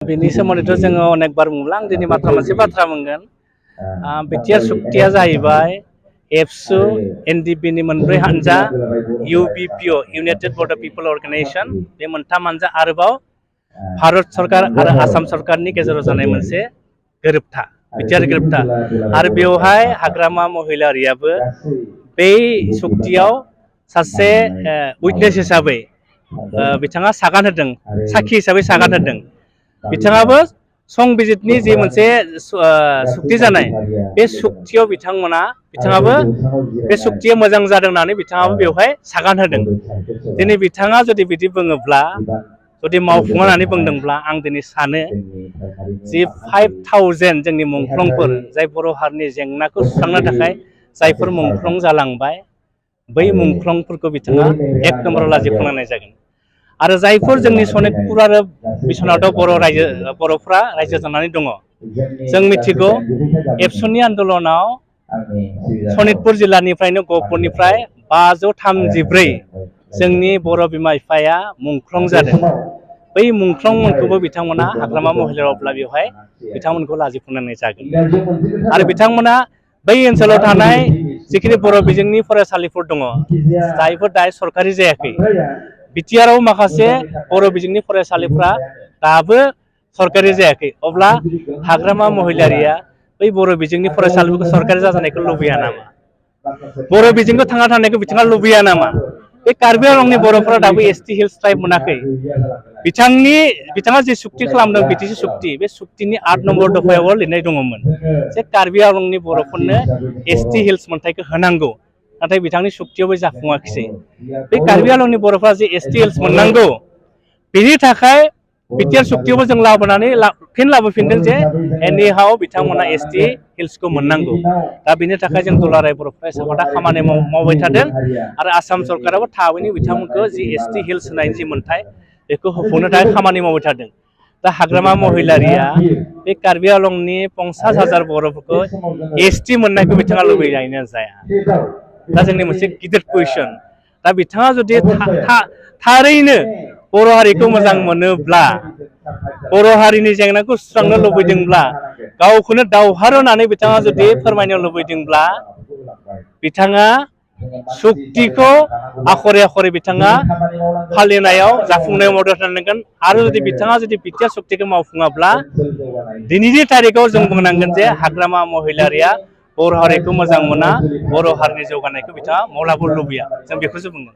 बेनि सोमोन्दैथ' जोङो अनेक बार बुंला आं दिनै मात्र मोनसे बाथ्रा बुंगोन। बिटिआर सुक्तिया जाहैबाय एबसु एनडिपिनि मोनब्रै हानजा इउबिपिअ इउनाइटेड बर्डार पिपल अर्गेनाइजेशन बे मोनथाम हानजा आरोबाव भारत सरकार आरो आसाम सरकारनि गेजेराव जानाय मोनसे गोरोबथा बिटिआर गोरोबथा आरो बेवहाय हाग्रामा महिलारियाबो बै सुक्तियाव सासे उइटनेस हिसाबै बिथाङा सागान होदों साखि हिसाबै सागान होदों। बिथाङाबो संबिजितनि जे मोनसे सुक्ति जानाय बे सुक्तियाव बिथाङाबो बे सुक्तिया मोजां जादों होननानै बिथाङाबो बेवहाय सागान होदों। दिनै बिथाङा जुदि बिदि बुङोब्ला जुदि मावफुङा होननानै बुंदोंब्ला आं दिनै सानो जि 5000 जोंनि मुंख्लंफोर जाय बर' हारिनि जेंनाखौ सुस्रांनो थाखाय जायफोर मुंख्लं जालांबाय बै मुंख्लंफोरखौ बिथाङा एक नम्बराव लाजि फोनांनाय जागोन। आरो जायफोर जोंनि सनितपुर आरो बिश्वनाथाव बर'फ्रा रायजो जानानै दङ जों मिथिगौ एबसुनि आन्दलनाव सनितपुर जिल्लानिफ्रायनो गहपुरनिफ्राय 534 जोंनि बर' बिमा बिफाया मुंख्लं जादों। बै मुंख्लंमोनखौबो बिथांमोना हाग्रामा महिलारियावब्ला बेवहाय बिथांमोनखौ लाजि फोनांनाय जागोन। आरो बिथांमोना बै ओनसोलाव थानाय जिखिनि बर' बिजोंनि फरायसालिफोर दङ जायफोर दायो सरकारि जायाखै बिटिआरआव माखासे बर' बिजोंनि फरायसालिफ्रा दाबो सरकारि जायाखै अब्ला हाग्रामा महिलारिया बै बर' बिजोंनि फरायसालिफोरखौ सरकारि जाजानायखौ लुबैया नामा? बर' बिजोंखौ थांना थानायखौ बिथाङा लुबैया नामा? बे कार्बि आंलंनि बर'फोरा दाबो एसटि हिल्स ट्राइब मोनाखै। बिथाङा जे सुक्ति खालामदों बिटिसि सुक्ति बे सुक्तिनि 8 नम्बर दफायाव लिरनाय दङमोन जे कार्बि आंलंनि बर'फोरनो एसटि हिल्स मोनथायखौ होनांगौ। नाथाय बिथांनि सुक्तियावबो जाफुङाखिसै। बे कार्बि आंलंनि बर'फ्रा जे एसटि हिल्स मोननांगौ बेनि थाखाय बिटिआर सुक्तियावबो जों फिन लाबोफिनदों जे एनिहाव बिथांमोना एसटि हिल्सखौ मोननांगौ। दा बेनि थाखाय जों दुलाराय बर' फरायसाफोरा खामानि मावबाय थादों आरो आसाम सरकाराबो थाबैनो बिथांमोनखौ जि एसटि हिल्स होनायनि जि मोनथाय बेखौ होफुंनो थाखाय खामानि मावबाय थादों। दा हाग्रामा महिलारिया बे कार्बि आंलंनि 50,000 बर'फोरखौ एसटि मोननायखौ बिथाङा लुबैनायानो जाया। दा जोंनि मोनसे गिदिर कुइसन। दा बिथाङा जुदि थारैनो बर' हारिखौ मोजां मोनोब्ला बर' हारिनि जेंनाखौ सुस्रांनो लुबैदोंब्ला गावखौनो दावहारु होननानै बिथाङा जुदि फोरमायनो लुबैदोंब्ला बिथाङा सुक्तिखौ आखरे आखरे बिथाङा फालिनायाव जाफुंनायाव मदद होनांगोन। आरो जुदि बिथाङा बिटिआर सुक्तिखौ मावफुङाब्ला दिनैनि थारिखआव जों बुंनांगोन जे हाग्रामा महिलारिया बर' हारिखौ मोजां मोना बर' हारिनि जौगानायखौ बिथाङा मावलाबो लुबैया। जों बेखौसो बुंगोन।